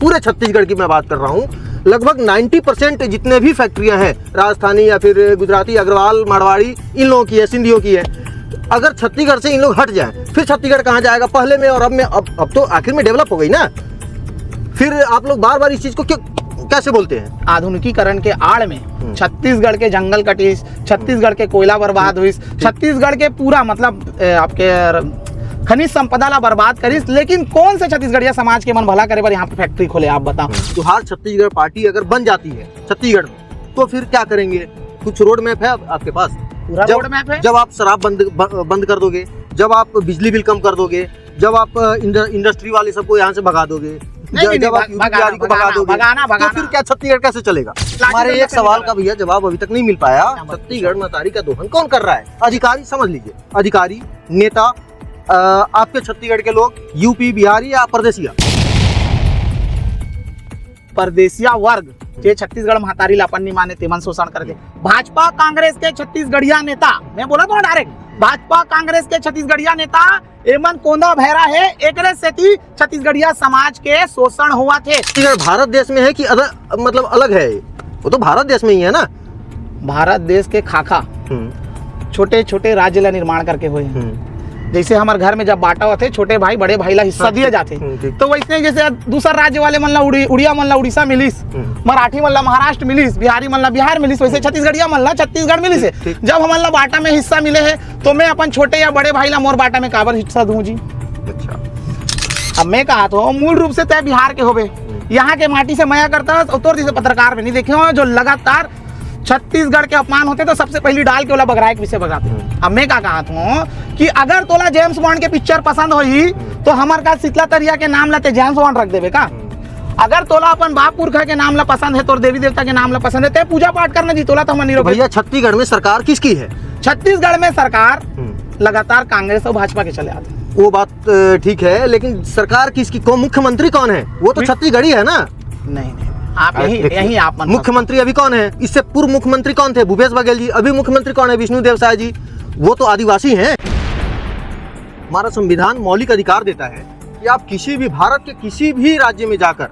पूरे छत्तीसगढ़ की मैं बात कर रहा हूँ, लगभग 90% जितने भी फैक्ट्रियां हैं, राजस्थानी या फिर गुजराती, अग्रवाल, मारवाड़ी, इन लोगों की है, सिंधियों की है। अगर छत्तीसगढ़ से इन लोग हट जाएं, फिर छत्तीसगढ़ कहाँ जाएगा? पहले में और अब में, अब तो आखिर में डेवलप हो गई ना। फिर आप लोग बार बार इस चीज को कैसे बोलते हैं? आधुनिकीकरण के आड़ में छत्तीसगढ़ के जंगल कटीस, छत्तीसगढ़ के कोयला बर्बाद हुई, छत्तीसगढ़ के पूरा मतलब आपके खनिज संपदा ला बर्बाद करिस, लेकिन कौन से छत्तीसगढ़िया समाज के मन भला करे पर यहाँ पे फैक्ट्री खोले? आप बताओ। जोहार छत्तीसगढ़ पार्टी अगर बन जाती है छत्तीसगढ़ में, तो फिर क्या करेंगे? कुछ रोड मैप है आपके पास? पूरा रोड मैप है। जब आप शराब बंद कर दोगे, जब आप बिजली बिल कम कर दोगे, जब आप इंडस्ट्री वाले सबको यहाँ से भगा दोगे, जब आप यूपी को भगा दोगे, तो फिर क्या छत्तीसगढ़ कैसे चलेगा? हमारे एक सवाल का भैया जवाब अभी तक नहीं मिल पाया। छत्तीसगढ़ में तारी का दोहन कौन कर रहा है? अधिकारी, समझ लीजिए, अधिकारी, नेता, आपके छत्तीसगढ़ के लोग, यूपी, बिहारी या परदेसिया? परदेसिया वर्ग जे छत्तीसगढ़ महतारी लापन नहीं माने तेमन शोषण कर दे। भाजपा कांग्रेस के छत्तीसगढ़िया नेता, मैं बोला तो डायरेक्ट, भाजपा कांग्रेस के छत्तीसगढ़िया नेता एमन कोंदा भैरा है, एकरे सेती छत्तीसगढ़िया समाज के शोषण हुआ थे। भारत देश में है कि मतलब अलग है? वो तो भारत देश में ही है ना। भारत देश के खाका छोटे छोटे राज्य ला निर्माण करके हुए। जैसे हमारे घर में जब बांटा होते छोटे भाई बड़े भाई ला हिस्सा दिए जाते, तो वैसे जैसे दूसरा राज्य वाले मन ला उड़िया मन ला उड़ीसा मिलिस, मराठी मन ला महाराष्ट्र मिलिस, बिहारी मन ला बिहार मिलिस, वैसे छत्तीसगढ़िया मन ला छत्तीसगढ़ मिलिस है। जब हमन ला बांटा में हिस्सा मिले है, तो मैं अपन छोटे या बड़े भाई ला मोर बांटा में काबर हिस्सा दूं जी? अच्छा, अब मैं कहा तो मूल रूप से तय बिहार के होबे, यहाँ के माटी से मया करता, तो जैसे पत्रकार में नहीं देखे हो जो लगातार छत्तीसगढ़ के अपमान होते तो सबसे पहली डाल के ओला बगराए के विषय बगाते। अब मैं क्या कहा हूँ कि अगर तोला जेम्स बॉन्ड के पिक्चर पसंद होई, तो हमार का शीतला तरिया के नाम लाते जेम्स बॉन्ड रख देवे का? अगर तोला अपन बाप पुरखा के नाम ला पसंद है, तो देवी देवता के नाम ला पसंद है, ते पूजा पाठ करना जी तोला तो हम नहीं रोके। भैया छत्तीसगढ़ में सरकार किसकी है? छत्तीसगढ़ में सरकार लगातार कांग्रेस और भाजपा के चले आते। वो बात ठीक है, लेकिन सरकार किसकी? मुख्यमंत्री कौन है? वो तो छत्तीसगढ़ी है ना। नहीं, आप यही आप मुख्यमंत्री अभी कौन है? इससे पूर्व मुख्यमंत्री कौन थे? भूपेश बघेल जी। अभी मुख्यमंत्री कौन है? विष्णुदेव साय जी। वो तो आदिवासी हैं। हमारा संविधान मौलिक अधिकार देता है कि आप किसी भी भारत के किसी भी राज्य में जाकर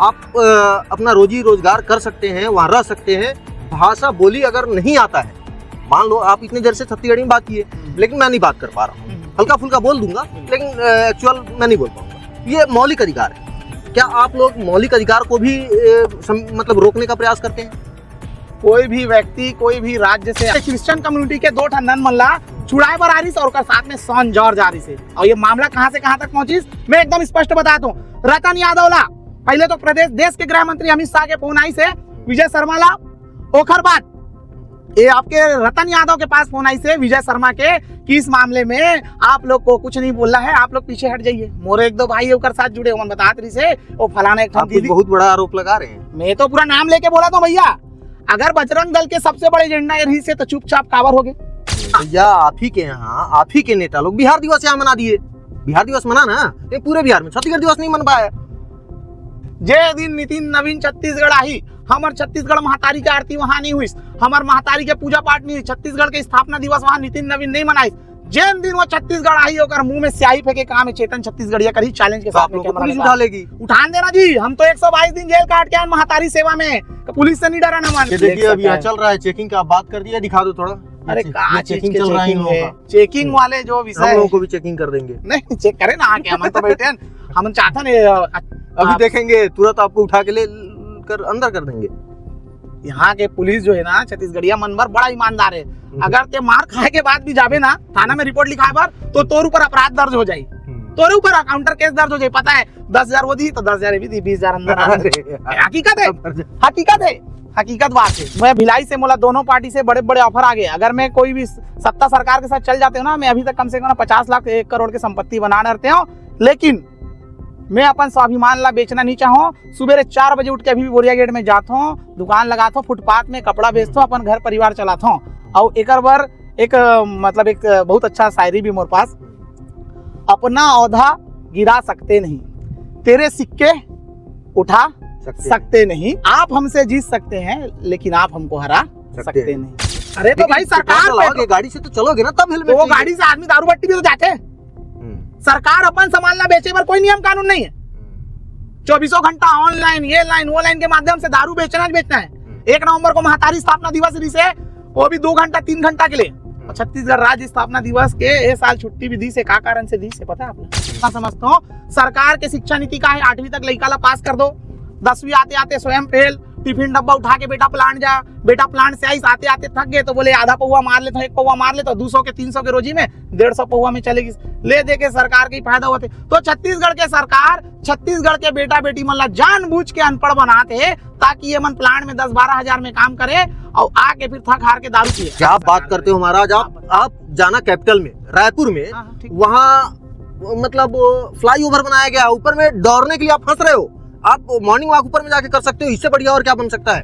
आप अपना रोजी रोजगार कर सकते हैं, वहाँ रह सकते हैं। भाषा बोली अगर नहीं आता है, मान लो आप इतने देर से छत्तीसगढ़ी में बात की है, लेकिन मैं नहीं बात कर पा रहा हूँ, हल्का फुल्का बोल दूंगा, लेकिन एक्चुअल मैं नहीं बोल पाऊंगा। ये मौलिक अधिकार है। क्या आप लोग मौलिक अधिकार को भी मतलब रोकने का प्रयास करते हैं? कोई भी व्यक्ति कोई भी राज्य से क्रिश्चियन कम्युनिटी के दो ठन नन मन ला छुड़ाए बर आ रही और साथ में सन जॉर्ज आ रही से, और ये मामला कहां से कहां तक पहुंची मैं एकदम स्पष्ट बताता हूँ। रतन यादव ला पहले तो देश के गृह मंत्री अमित शाह के फोन आई से विजय शर्मा ला, ओखर बाद ये आपके रतन यादव के पास फोन आई से विजय शर्मा के कि इस मामले में आप लोग को कुछ नहीं बोलना है, आप लोग पीछे हट जाइए। मोरे एक दो भाई ओकर साथ जुड़े हुए बता रही से वो फलाना एक दीदी बहुत बड़ा आरोप लगा रहे हैं। मैं तो पूरा नाम लेके बोला था भैया, अगर बजरंग दल के सबसे बड़े एजेंडा रही से तो चुपचाप कावर हो गए। भैया आप ही के यहाँ आप ही के नेता लोग बिहार दिवस यहाँ मना दिए। बिहार दिवस मना ना, पूरे बिहार में छत्तीसगढ़ दिवस नहीं मन पाया। जे दिन नितिन नवीन छत्तीसगढ़ आई, हमार छत्तीसगढ़ महतारी की आरती वहाँ नहीं हुई, हमार महतारी के पूजा पाठ नहीं हुई, छत्तीसगढ़ के स्थापना दिवस वहाँ नितिन नवीन नहीं मनाई। जिन दिन वो छत्तीसगढ़ आई होकर मुंह में स्याही फेंके काम है चेतन छत्तीसगढ़िया करी चैलेंज के साथ में पुलिस उठा लेगी। उठान देना जी, हम तो 122 दिन जेल काट के आए महतारी सेवा में, पुलिस से नहीं डरा ना मान। देखिए अभी यहाँ चल रहा है चेकिंग का, बात कर दिया, दिखा दो थोड़ा। अरे कहाँ चेकिंग चल रहा है? चेकिंग वाले जो विषय हम लोगों को भी चेकिंग कर देंगे। नहीं चेक करे ना आके, हम तो बैठे हम चाहते नहीं अभी देखेंगे, तुरंत आपको उठा के ले कर अंदर कर देंगे। यहाँ के पुलिस जो है ना छत्तीसगढ़िया मनबर बड़ा ईमानदार है। अगर ते मार खाए के बाद भी जाबे ना थाना में रिपोर्ट लिखाए बार, तो तोर ऊपर अपराध दर्ज हो जाये, तोरे ऊपर काउंटर केस दर्ज हो जाए। पता है 10,000 वो दी तो 10,000 भी दी, 20,000 अंदर। हकीकत है, हकीकत है, हकीकत बात है। मैं भिलाई से मोला दोनों पार्टी से बड़े बड़े ऑफर आ गए। अगर मैं कोई भी सत्ता सरकार के साथ चल जाते हो ना, मैं अभी तक कम से कम 50 लाख 1 करोड़ की संपत्ति बना रहते हो, लेकिन मैं अपन स्वाभिमान ला बेचना नहीं चाहूँ। सुबह 4 बजे उठ के अभी भी बोरिया गेट में जाता हूँ, दुकान लगाता हूँ, फुटपाथ में कपड़ा बेचता हूँ, अपन घर परिवार चलाता हूँ। और एक बार एक मतलब एक बहुत अच्छा शायरी भी मोर पास, अपना औधा गिरा सकते नहीं, तेरे सिक्के उठा सकते नहीं, आप हमसे जीत सकते हैं लेकिन आप हमको हरा सकते नहीं। अरे तो भाई सरकार गाड़ी से तो चलोगे ना, तब तो वो गाड़ी से आदमी दारू बट्टी भी तो जाते हैं। सरकार अपन सामान ला बेचे पर कोई नियम कानून नहीं है। 24 घंटा ऑनलाइन, ये लाइन वो लाइन के माध्यम से दारू बेचना है। 1 नवंबर को महातारी स्थापना दिवस रिसे, वो भी 2 घंटा 3 घंटा के लिए। और छत्तीसगढ़ राज्य स्थापना दिवस के ये साल छुट्टी भी दी से, का कारण से दी से पता है आपने? मैं समझता हूँ सरकार के शिक्षा नीति का है 8वीं तक लड़का ला पास कर दो, 10वीं आते आते स्वयं फेल, टिफिन डब्बा उठा के बेटा प्लांट जा, बेटा प्लांट से आई आते आते थक गए तो बोले आधा पौवा मार ले तो 1 पौवा मार ले तो 200 के 300 के रोजी में 150 पौवा में चलेगी, ले दे के सरकार के फायदा होते। तो छत्तीसगढ़ के सरकार छत्तीसगढ़ के बेटा बेटी मन ला जानबूझ के अनपढ़ बनाते है ताकि ये मन प्लांट में 10-12 हजार में काम करे और आके फिर थक हार के दारू पिए। क्या आप बात करते हो महाराज, आप जाना कैपिटल में रायपुर में, वहाँ मतलब फ्लाईओवर बनाया गया, ऊपर में दौड़ने के लिए आप फंस रहे हो। आप मॉर्निंग वॉक ऊपर में जाके कर सकते हो, इससे बढ़िया और क्या बन सकता है?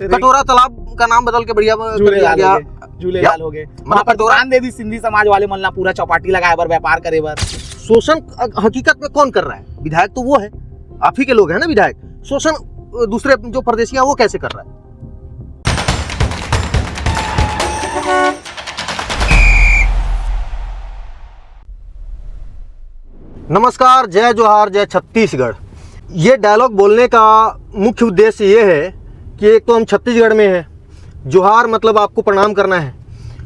कटोरा तालाब का नाम बदल के बढ़िया झूलेलाल हो गए, वहाँ पर दुकान दे दी सिंधी समाज वाले मन ला, पूरा चौपाटी लगाए बर, व्यापार करे बर। शोषण हकीकत में कौन कर रहा है? विधायक तो वो है, आप ही के लोग हैं ना विधायक। शोषण दूसरे जो परदेशी हैं वो कैसे कर रहा है? नमस्कार, जय जोहार, जय छत्तीसगढ़। ये डायलॉग बोलने का मुख्य उद्देश्य ये है कि एक तो हम छत्तीसगढ़ में हैं, जोहार मतलब आपको प्रणाम करना है।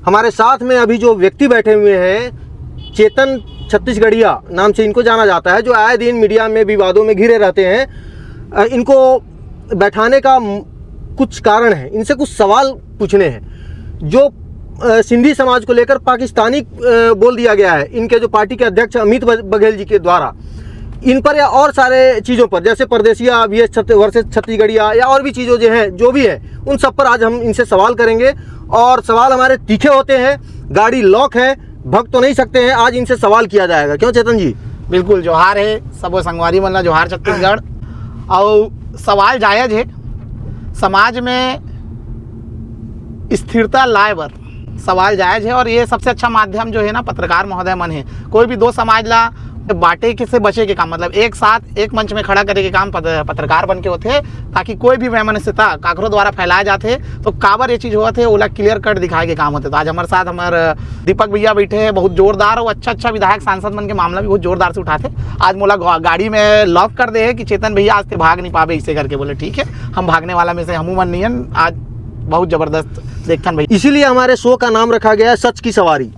हमारे साथ में अभी जो व्यक्ति बैठे हुए हैं, चेतन छत्तीसगढ़िया नाम से इनको जाना जाता है, जो आए दिन मीडिया में विवादों में घिरे रहते हैं। इनको बैठाने का कुछ कारण है, इनसे कुछ सवाल पूछने हैं। जो सिंधी समाज को लेकर पाकिस्तानी बोल दिया गया है इनके जो पार्टी के अध्यक्ष अमित बघेल जी के द्वारा, इन पर या और सारे चीज़ों पर, जैसे परदेसिया VS वर्सेस छत्तीसगढ़िया या और भी चीज़ों जो हैं, जो भी है, उन सब पर आज हम इनसे सवाल करेंगे। और सवाल हमारे तीखे होते हैं, गाड़ी लॉक है, भग तो नहीं सकते हैं, आज इनसे सवाल किया जाएगा। क्यों चेतन जी? बिल्कुल, जोहार है सब संगवारी मन ला, जोहार छत्तीसगढ़। और सवाल जायज है, समाज में स्थिरता लाए बर सवाल जायज है। और ये सबसे अच्छा माध्यम जो है ना, पत्रकार महोदय मन है। कोई भी दो समाज ला बाटे के से बचे के काम, मतलब एक साथ एक मंच में खड़ा करे के काम पत्रकार बन के होते, ताकि कोई भी वैमनस्यता काकरों द्वारा फैलाए जाते तो काबर ये चीज़ हुआ थे ओला क्लियर कट दिखाए के काम होते। तो आज हमारे साथ हमारे दीपक भैया बैठे हैं, बहुत जोरदार और अच्छा विधायक सांसद मन के मामला भी बहुत जोरदार से उठाते। आज मोला गाड़ी में लॉक कर दे कि चेतन भैया आज से भाग नहीं पावे, इसे करके बोले ठीक है, हम भागने वाला में से हमू मन नहीं है, आज बहुत जबरदस्त देखथन भाई। इसीलिए हमारे शो का नाम रखा गया है सच की सवारी।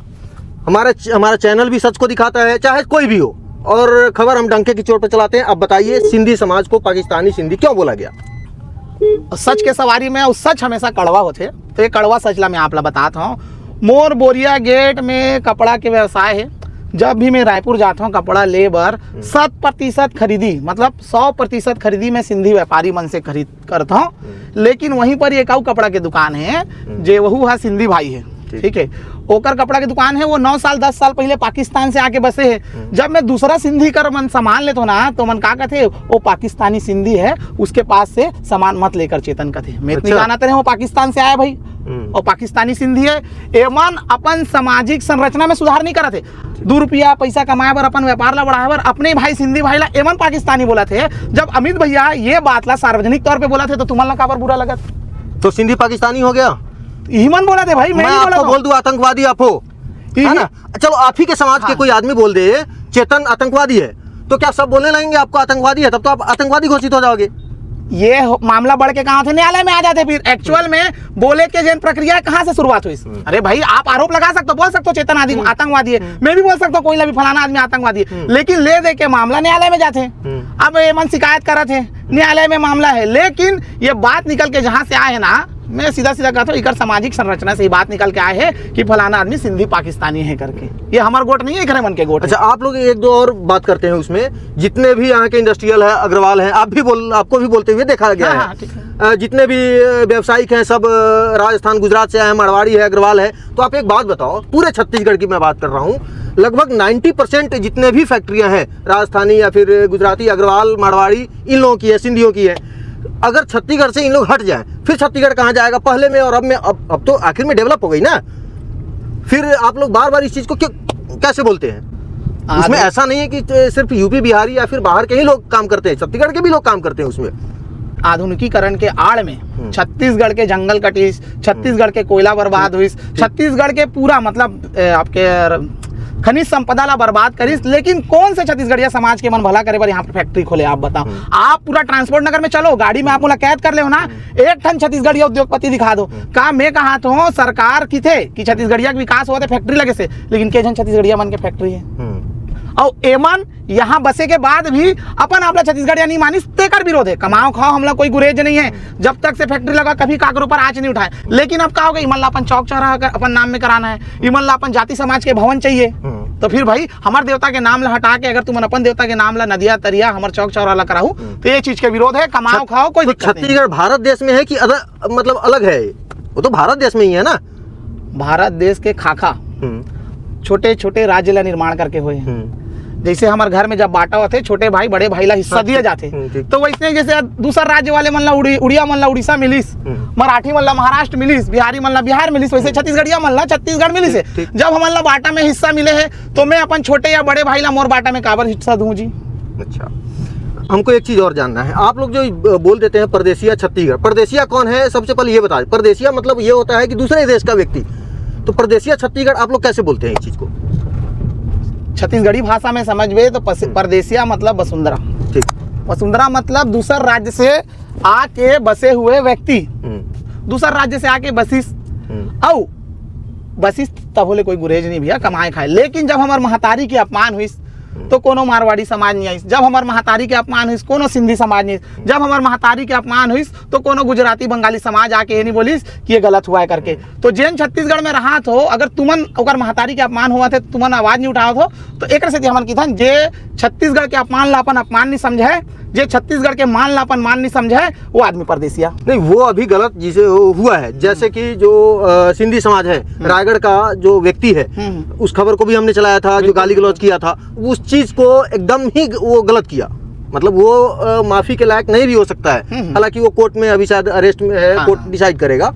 हमारा चैनल भी सच को दिखाता है, चाहे कोई भी हो, और खबर हम डंके की चोट पर चलाते हैं। अब बताइए, सिंधी समाज को पाकिस्तानी सिंधी क्यों बोला गया? सच के सवारी में और सच हमेशा कड़वा होते, तो ये कड़वा सच ला मैं आप ला बताता हूँ। मोर बोरिया गेट में कपड़ा के व्यवसाय है। जब भी मैं रायपुर जाता हूँ कपड़ा ले बर, 100% खरीदी, मतलब 100% खरीदी मैं सिंधी व्यापारी मन से खरीद करता हूँ। लेकिन वहीं पर एक और कपड़ा की दुकान है, जो वह है सिंधी भाई है, ठीक है, ओकर कपड़ा की दुकान है। वो 9 साल 10 साल पहले पाकिस्तान से आके बसे है। जब मैं दूसरा सिंधी कर मन सामान लेता हूँ ना, तो मन का कहते वो पाकिस्तानी सिंधी है, उसके पास से सामान मत लेकर चेतन कहते। मैं इतनी जानते रहे वो पाकिस्तान से आया भाई, और पाकिस्तानी सिंधी है। एमन अपन सामाजिक संरचना में सुधार नहीं करते, 2 रुपया पैसा कमाए बर, अपन व्यापार ला बढ़ाए बर, अपने भाई सिंधी भाई ला एमन पाकिस्तानी बोला थे। जब अमित भैया ये बात ला सार्वजनिक तौर पे बोला थे तो तुम्हारा काबर बुरा लगा? तो सिंधी पाकिस्तानी हो गया, यही मन बोला थे भाई। मैं आपको बोल दूं आतंकवादी आप हो, है ना? चलो आप ही के समाज के कोई आदमी बोल दे चेतन आतंकवादी है, तो क्या सब बोलने लगेंगे आपको आतंकवादी है? तब तो आप आतंकवादी घोषित हो जाओगे। ये मामला बढ़ के कहाँ थे, न्यायालय में आ जाते। फिर एक्चुअल में बोले के जन प्रक्रिया कहाँ से शुरुआत हुई? अरे भाई, आप आरोप लगा सकते हो, बोल सकते हो चेतन आदि आतंकवादी है, मैं भी बोल सकता हूँ कोई भी फलाना आदमी आतंकवादी है, लेकिन ले दे के मामला न्यायालय में जाते। अब ये मन शिकायत कर रहे थे, न्यायालय में मामला है, लेकिन ये बात निकल के जहाँ से आए ना, मैं सीधा कहता हूँ, इकर सामाजिक संरचना से ही बात निकल के आए है कि फलाना आदमी सिंधी पाकिस्तानी है करके। ये हमार गोट नहीं है, इकरे मन के गोट। अच्छा, आप लोग एक दो और बात करते हैं उसमें, जितने भी यहाँ के इंडस्ट्रियल है, अग्रवाल है, आपको भी बोलते हुए देखा गया है। जितने भी व्यवसायिक हैं सब राजस्थान गुजरात से आए हैं, मारवाड़ी है, अग्रवाल है। तो आप एक बात बताओ, पूरे छत्तीसगढ़ की मैं बात कर रहा हूँ, लगभग 90% जितने भी फैक्ट्रियाँ हैं राजस्थानी या फिर गुजराती, अग्रवाल, मारवाड़ी, इन लोगों की है, सिंधियों की है। अगर छत्तीसगढ़ से इन लोग हट जाएं, फिर छत्तीसगढ़ कहाँ जाएगा? पहले में और अब में, अब तो आखिर में डेवलप हो गई ना। फिर आप लोग बार बार इस चीज़ को कैसे बोलते हैं? उसमें ऐसा नहीं है कि सिर्फ यूपी बिहारी या फिर बाहर के ही लोग काम करते हैं, छत्तीसगढ़ के भी लोग काम करते हैं उसमें। आधुनिकीकरण के आड़ में छत्तीसगढ़ के जंगल कटीस, छत्तीसगढ़ के कोयला बर्बाद हुई, छत्तीसगढ़ के पूरा मतलब आपके खनिज संपदा ला बर्बाद करिस, लेकिन कौन से छत्तीसगढ़िया समाज के मन भला करे बर यहाँ पे फैक्ट्री खोले? आप बताओ। आप पूरा ट्रांसपोर्ट नगर में चलो, गाड़ी में आप मोला कैद कर ले हो ना, एक ठन छत्तीसगढ़िया उद्योगपति दिखा दो। का मैं कहा तो सरकार की थे कि छत्तीसगढ़िया का विकास हुआ था फैक्ट्री लगे से, लेकिन के जन छत्तीसगढ़िया मन के फैक्ट्री है और एमन यहाँ बसे के बाद भी अपन आपला छत्तीसगढ़िया नहीं मानिस, तेकर विरोध है। कमाओ खाओ, हमला कोई गुरेज नहीं है, जब तक से फैक्ट्री लगा कभी काकर ऊपर आँच नहीं उठाए। लेकिन अब क्या होगा, इमन ला अपन चौक चौराहा अपन नाम में कराना है, इमन ला अपन जाति समाज के भवन चाहिए, तो फिर भाई हमारे देवता के नाम ला हटा के अगर तुम अपन देवता के नाम ला नदिया तरिया हमारे चौक चौराहा ला कराऊ, तो ये चीज के विरोध है। कमाओ खाओ, कोई दिक्कत नहीं। छत्तीसगढ़ भारत देश में है कि मतलब अलग है? वो तो भारत देश में ही है ना। भारत देश के खाखा छोटे छोटे राज्य ला निर्माण करके हुए, जैसे हमारे घर में जब बांटा होते छोटे भाई बड़े भाई ला हिस्सा दिए जाते, तो वैसे जैसे दूसरा राज्य वाले मन ला उड़िया मन ला उड़ीसा मिलिस, मराठी मन ला महाराष्ट्र मिलिस, बिहारी मन ला बिहार मिलिस, वैसे छत्तीसगढ़िया मन ला छत्तीसगढ़ मिलिस है। जब हमन ला बांटा में हिस्सा मिले है तो मैं अपन छोटे या बड़े भाई ला मोर बांटा में काबर हिस्सा दूं जी? अच्छा, हमको एक चीज और जानना है। आप लोग जो बोल देते हैं परदेसिया छत्तीसगढ़, परदेसिया कौन है? सबसे पहले ये बता। परदेसिया मतलब ये होता है कि दूसरे देश का व्यक्ति, तो परदेसिया छत्तीसगढ़ आप लोग कैसे बोलते हैं इस चीज को? छत्तीसगढ़ी भाषा में समझ में तो परदेसिया मतलब वसुंधरा। ठीक। वसुंधरा मतलब दूसरा राज्य से आके बसे हुए व्यक्ति, दूसरा राज्य से आके बसिस औ बसिस तब बोले कोई गुरेज नहीं भैया, कमाए खाए। लेकिन जब हमार महतारी की अपमान हुई तो कोनो मारवाड़ी समाज नहीं आई, जब हमार महतारी के अपमान हुई कोनो सिंधी समाज नहीं, जब हमार महतारी के अपमान हुई तो कोनो गुजराती बंगाली समाज आके ये नहीं बोलिस कि ये गलत हुआ है करके। तो जैन छत्तीसगढ़ में रहा हो, अगर तुमन अगर महतारी के अपमान हुआ थे तुमन आवाज नहीं उठाओ हो, तो एक से हमन की था जे छत्तीसगढ़ के अपमान ला अपन अपमान नहीं समझे, जे छत्तीसगढ़ के मान ला अपन मान नहीं समझे, वो आदमी परदेसिया नहीं। वो अभी गलत जिसे हुआ है, जैसे कि जो सिंधी समाज है, रायगढ़ का जो व्यक्ति है, उस खबर को भी हमने चलाया था, जो गाली गलौज किया था, उस चीज को एकदम ही वो गलत किया। मतलब वो माफी के लायक नहीं भी हो सकता है, हालांकि वो कोर्ट में अभी शायद अरेस्ट में है, कोर्ट डिसाइड करेगा,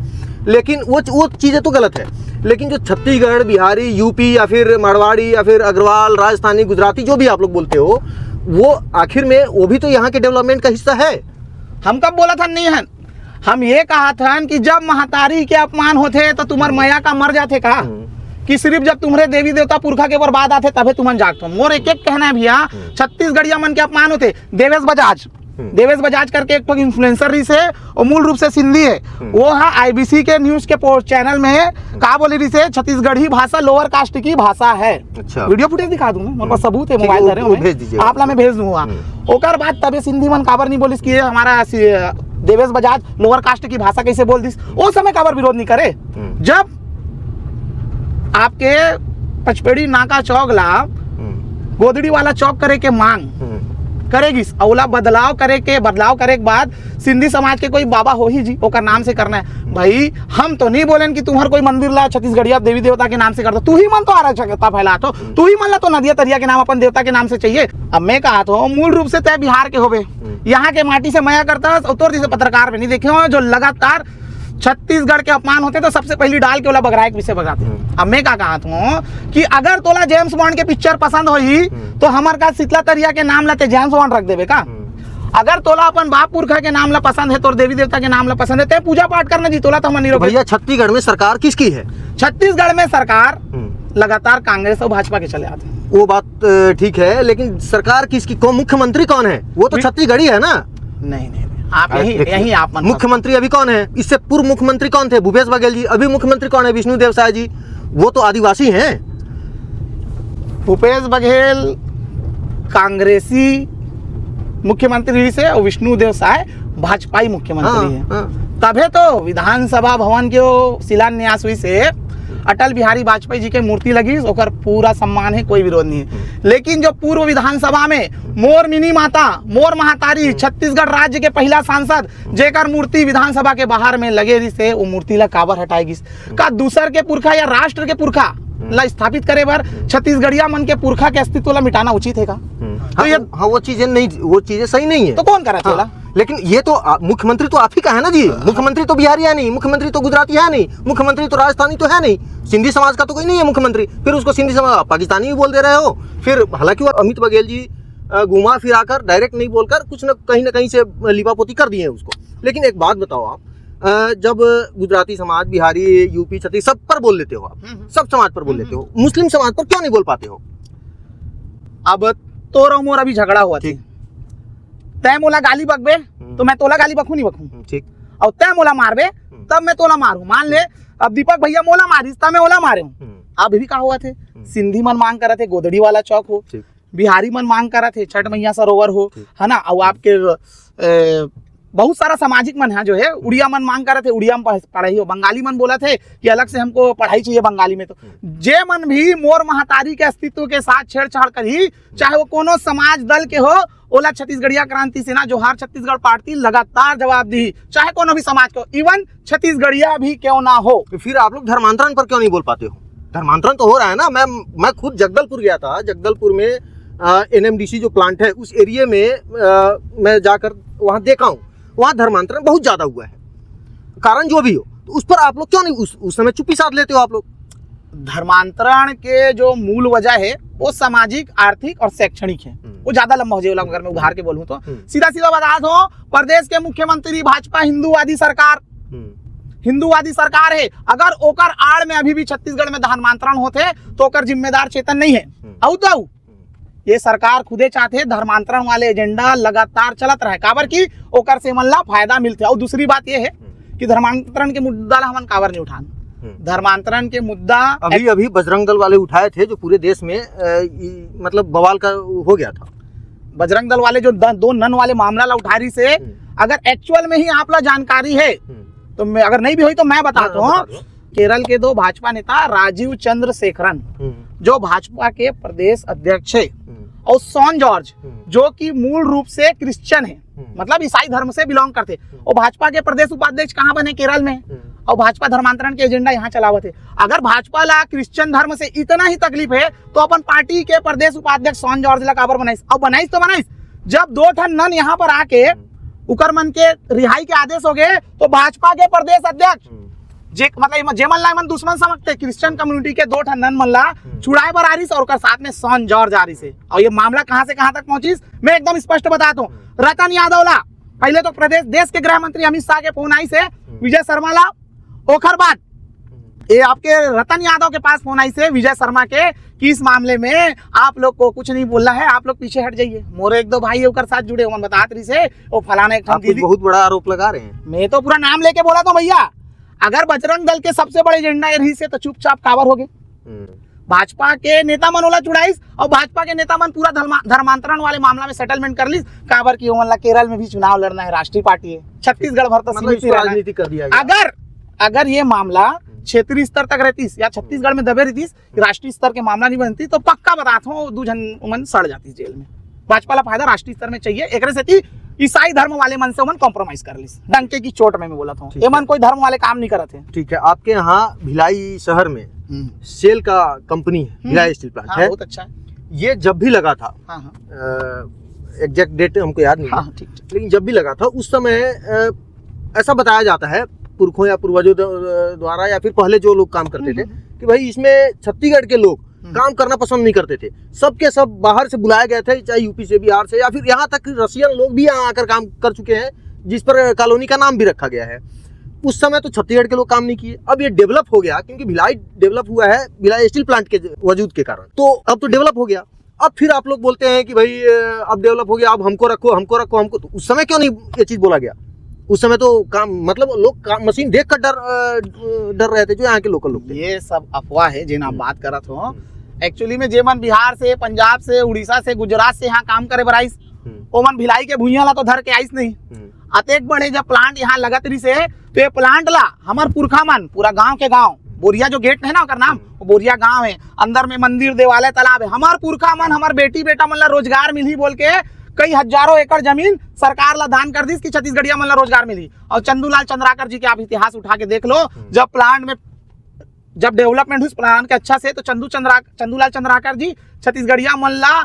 लेकिन वो चीजें तो गलत है। लेकिन जो छत्तीसगढ़, बिहारी, यूपी या फिर मारवाड़ी या फिर अग्रवाल, राजस्थानी, गुजराती जो भी आप लोग बोलते हो, वो आखिर में वो भी तो यहाँ के डेवलपमेंट का हिस्सा है। हम कब बोला था नहीं है? हम ये कहा था कि जब महतारी के अपमान होते तो तुम्हार मैया का मर जाते का, कि सिर्फ जब तुम्हारे देवी देवता पुरखा के बर्बाद आते तबे तुमन जागतो। मोर एक कहना है भैया, छत्तीसगढ़िया मन के अपमान होते। देवेश बजाज करके एक तो इन्फ्लुएंसर रही से और मूल रूप से सिंधी है, वो हाँ IBC के न्यूज के चैनल में का बोली रही से छत्तीसगढ़ी भाषा लोअर कास्ट की भाषा है। अच्छा। वीडियो फुटेज दिखा दूंगा, मेरे पास सबूत है, मोबाइल धरे हुए आप ला मैं भेज दूंगा। ओकर बाद तबे सिंधी मन काबर नहीं बोलिस कि हमारा देवेश बजाज लोअर कास्ट की भाषा कैसे बोल दिस, वो समय काबर विरोध नहीं करे। जब आपके पचपेड़ी नाका चौक ला गोदड़ी वाला चौक करे के मांग करेगी, अवला बदलाव करे के बाद सिंधी समाज के कोई बाबा हो ही जी, ओकर नाम से करना है। भाई हम तो नहीं बोलें कि तुम्हार कोई मंदिर ला छत्तीसगढ़िया देवी देवता के नाम से कर दो, तू ही मन तो अराजकता फैला, तो तू ही मन ला तो नदिया तरिया के नाम अपन देवता के नाम से चाहिए। अब मैं कहा तो मूल रूप से तय बिहार के होवे, यहाँ के माटी से मया करता, और जैसे पत्रकार भी नहीं देखे हो जो लगातार छत्तीसगढ़ के अपमान होते तो सबसे पहली डाल के ओला बगराए के विषय बगाते। अब मैं क्या कहा हूँ कि अगर तोला जेम्स बॉन्ड के पिक्चर पसंद होई तो हमार का शीतला तरिया के नाम लाते जेम्स बॉन्ड रख देवे का। अगर तोला अपन बाप पुरखा के नाम ला पसंद है, तो देवी देवता के नाम ला पसंद है, ते पूजा पाठ करना जी तोला तो हम नहीं। भैया छत्तीसगढ़ में सरकार किसकी है? छत्तीसगढ़ में सरकार लगातार कांग्रेस और भाजपा के चले आते हैं। वो बात ठीक है, लेकिन सरकार किसकी? मुख्यमंत्री कौन है? वो तो छत्तीसगढ़ी है ना। नहीं आप यही आप मुख्यमंत्री अभी कौन है? इससे पूर्व मुख्यमंत्री कौन थे? भूपेश बघेल जी। अभी मुख्यमंत्री कौन है? विष्णुदेव साय जी। वो तो आदिवासी हैं। भूपेश बघेल कांग्रेसी मुख्यमंत्री से और विष्णुदेव साय भाजपाई मुख्यमंत्री है। तबे तो विधानसभा भवन के शिलान्यास हुई से अटल बिहारी वाजपेयी जी के मूर्ति लगी, ओकर पूरा सम्मान है, कोई विरोध नहीं है। लेकिन जो पूर्व विधानसभा में मोर मिनी माता, मोर महातारी, छत्तीसगढ़ राज्य के पहला सांसद जेकर मूर्ति विधानसभा के बाहर में लगे रही से, वो मूर्ति ला काबर हटाएगी? का दूसर के पुरखा या राष्ट्र के पुरखा ला स्थापित करे बर छत्तीसगढ़िया मन के पुरखा के अस्तित्व ला मिटाना उचित है का? तो ये वो चीजें नहीं, वो चीजें सही नहीं है। तो कौन करा चला? लेकिन ये तो मुख्यमंत्री तो आप ही का है ना जी। मुख्यमंत्री तो बिहारी है नहीं, मुख्यमंत्री तो गुजराती है नहीं, मुख्यमंत्री तो राजस्थानी तो है नहीं, सिंधी समाज का तो कोई नहीं है मुख्यमंत्री। फिर उसको सिंधी समाज पाकिस्तानी भी बोल दे रहे हो। फिर हालांकि वो अमित बघेल जी घुमा फिराकर डायरेक्ट नहीं बोलकर कुछ न कहीं से लिपापोती कर दिए उसको। लेकिन एक बात बताओ आप, जब गुजराती समाज, बिहारी, यूपी, छत्तीस सब पर बोल लेते हो आप, सब समाज पर बोल लेते हो, मुस्लिम समाज पर क्यों नहीं बोल पाते हो? अब तोर और मोर अभी झगड़ा हुआ थी, तय मोला गाली बकबे तो मैं तोला गाली बकू नहीं बकू, ठीक, और तय मोला मारबे तब मैं तोला मारू। मान ले अब दीपक भैया मोला मारिस तब मैं ओला मारे हूँ। अब भी कहा हुआ थे, सिंधी मन मांग कर रहे थे गोदड़ी वाला चौक हो, बिहारी मन मांग कर रहे थे छठ मैया सरोवर हो, है ना, और आपके बहुत सारा सामाजिक मन है जो है, उड़िया मन मांग कर रहे थे उड़िया में पढ़ाई हो, बंगाली मन बोला थे कि अलग से हमको पढ़ाई चाहिए बंगाली में। तो जे मन भी मोर महतारी के अस्तित्व के साथ छेड़छाड़ करी, चाहे वो कोनो समाज दल के हो, ओला छत्तीसगढ़िया क्रांति सेना जोहार छत्तीसगढ़ पार्टी लगातार जवाब दी, चाहे कोनो भी समाज को, इवन छत्तीसगढ़िया भी क्यों ना हो। तो फिर आप लोग धर्मांतरण पर क्यों नहीं बोल पाते हो? धर्मांतरण तो हो रहा है ना। मैं खुद जगदलपुर गया था, जगदलपुर में NMDC जो प्लांट है उस एरिया में मैं जाकर वहाँ देखा हूँ, वहाँ धर्मांतरण बहुत ज्यादा हुआ है। कारण जो भी हो, तो उस पर आप लोग क्यों नहीं उस समय चुप्पी साध लेते हो आप लोग? धर्मांतरण के जो मूल वजह है वो सामाजिक, आर्थिक और शैक्षणिक है। वो ज्यादा लंबा हो जाएगा अगर मैं उधार के बोलूं तो। सीधा सीधा बता दो, प्रदेश के मुख्यमंत्री भाजपा हिंदूवादी सरकार है। अगर ओकर आड़ में अभी भी छत्तीसगढ़ में धर्मांतरण होते तो ओकर जिम्मेदार चेतन नहीं है। तो ये सरकार खुदे चाहते धर्मांतरण वाले एजेंडा लगातार चलत रहे, काबर की ओकर से मन ला फायदा मिलते। और दूसरी बात ये है कि धर्मांतरण के मुद्दा ला हमन काबर नहीं उठान। धर्मांतरण के मुद्दा अभी बजरंग दल वाले उठाए थे, जो पूरे देश में मतलब बवाल का हो गया था। बजरंग दल वाले जो दो नन वाले मामला ला उठा रही से, अगर एक्चुअल में ही आप ला जानकारी है तो मैं, अगर नहीं भी हुई तो मैं बताता हूँ। केरल के दो भाजपा नेता राजीव चंद्रशेखरन जो भाजपा के प्रदेश अध्यक्ष है, और सॉन जॉर्ज जो कि मूल रूप से क्रिश्चियन है, मतलब ईसाई धर्म से बिलोंग करते, और भाजपा के प्रदेश उपाध्यक्ष कहाँ बने? केरल में। और भाजपा धर्मांतरण के एजेंडा यहाँ चलावत है। अगर भाजपा ला क्रिश्चियन धर्म से इतना ही तकलीफ है तो अपन पार्टी के प्रदेश उपाध्यक्ष सॉन जॉर्ज ला काबर बनाइस? और बनाइस तो बनाइस जब दो ठन नन यहाँ पर आके उकर मन के रिहाई के आदेश हो गए, तो भाजपा के प्रदेश अध्यक्ष जे मतलब जेमन ला मन दुश्मन समझते क्रिश्चियन कम्युनिटी के दो ठन नन मन ला छुड़ाए बर आ रही से, और साथ में सॉन जॉर्ज आ रही से। और ये मामला कहां से कहां तक पहुंची मैं एकदम स्पष्ट बताता हूँ। रतन यादव ला पहले तो प्रदेश देश के गृह मंत्री अमित शाह के फोन आई से, विजय शर्मा ला ओखर बाद ये आपके रतन यादव के पास फोन आई से विजय शर्मा के कि इस मामले में आप लोग को कुछ नहीं बोलना है, आप लोग पीछे हट जाइए। मोरे एक दो भाई ओकर साथ जुड़े हुए बतात रही से वो फलाना एक दीदी बहुत बड़ा आरोप लगा रहे हैं। मैं तो पूरा नाम लेके बोला था भैया, अगर बजरंग दल के सबसे बड़े एजेंडा रही से तो चुपचाप कावर हो गए। भाजपा के नेता मन ओला चुड़ाइस, और भाजपा के नेता मन पूरा धर्मांतरण वाले मामला में सेटलमेंट कर ली, काबर की ओमन ला केरल में भी चुनाव लड़ना है, राष्ट्रीय पार्टी है, छत्तीसगढ़ भर तो राजनीति कर दिया गया। अगर ये मामला क्षेत्रीय स्तर तक रहतीस या छत्तीसगढ़ में दबे रहतीस, राष्ट्रीय स्तर के मामला नहीं बनती, तो पक्का बताता हूँ दू जन मन सड़ जाती जेल में। भाजपा ला फायदा राष्ट्रीय स्तर में चाहिए, एक से ईसाई धर्म वाले मन से उमन कॉम्प्रोमाइज कर ली, डंके की चोट में मैं बोला था। ये मन कोई धर्म वाले काम नहीं करते। ठीक है, आपके यहाँ भिलाई शहर में सेल का कंपनी है, भिलाई स्टील प्लांट है, बहुत अच्छा है। ये जब भी लगा था, एग्जैक्ट डेट हमको याद नहीं है, लेकिन जब भी लगा था उस समय ऐसा बताया जाता है पुरखों या पूर्वजों द्वारा या फिर पहले जो लोग काम करते थे कि भाई इसमें छत्तीसगढ़ के लोग काम करना पसंद नहीं करते थे, सबके सब बाहर से बुलाए गए थे, चाहे यूपी से, बिहार से, या फिर यहाँ तक रशियन लोग भी यहाँ आकर काम कर चुके हैं, जिस पर कॉलोनी का नाम भी रखा गया है। उस समय तो छत्तीसगढ़ के लोग काम नहीं किए। अब ये डेवलप हो गया क्योंकि भिलाई डेवलप हुआ है भिलाई स्टील प्लांट के वजूद के कारण, तो अब तो डेवलप हो गया। अब फिर आप लोग बोलते हैं कि भाई अब डेवलप हो गया, अब हमको रखो हमको रखो हमको। तो उस समय क्यों नहीं ये चीज बोला गया? उस समय तो काम मतलब लोग मशीन देख कर डर रहे थे जो यहाँ के लोकल लोग थे। ये सब अफवाह है जिन आप बात करत हो। एक्चुअली में जे मन बिहार से, पंजाब से, उड़ीसा से, गुजरात से यहाँ काम करे बर आइस, ओ मन भिलाई के भुइयां ला तो धर के आइस नहीं। अतेक बड़े जब प्लांट यहाँ लगत रही से, तो ये प्लांट ला हमार पुरखा मन पूरा गांव के गांव, बोरिया जो गेट है ना ओकर नाम, वो बोरिया गांव है, अंदर में मंदिर, देवालय, तालाब है। हमार पुरखा मन, हमार बेटी बेटा मन ला रोजगार मिली बोल के कई हजारों एकड़ जमीन सरकार ला दान कर दी कि छत्तीसगढ़िया मन ला रोजगार मिली। और चंदूलाल चंद्राकर जी के आप इतिहास उठा के देख लो, जब प्लांट में जब डेवलपमेंट हुई प्लांट के अच्छा से, तो चंदूलाल चंद्राकर जी छत्तीसगढ़िया मन ला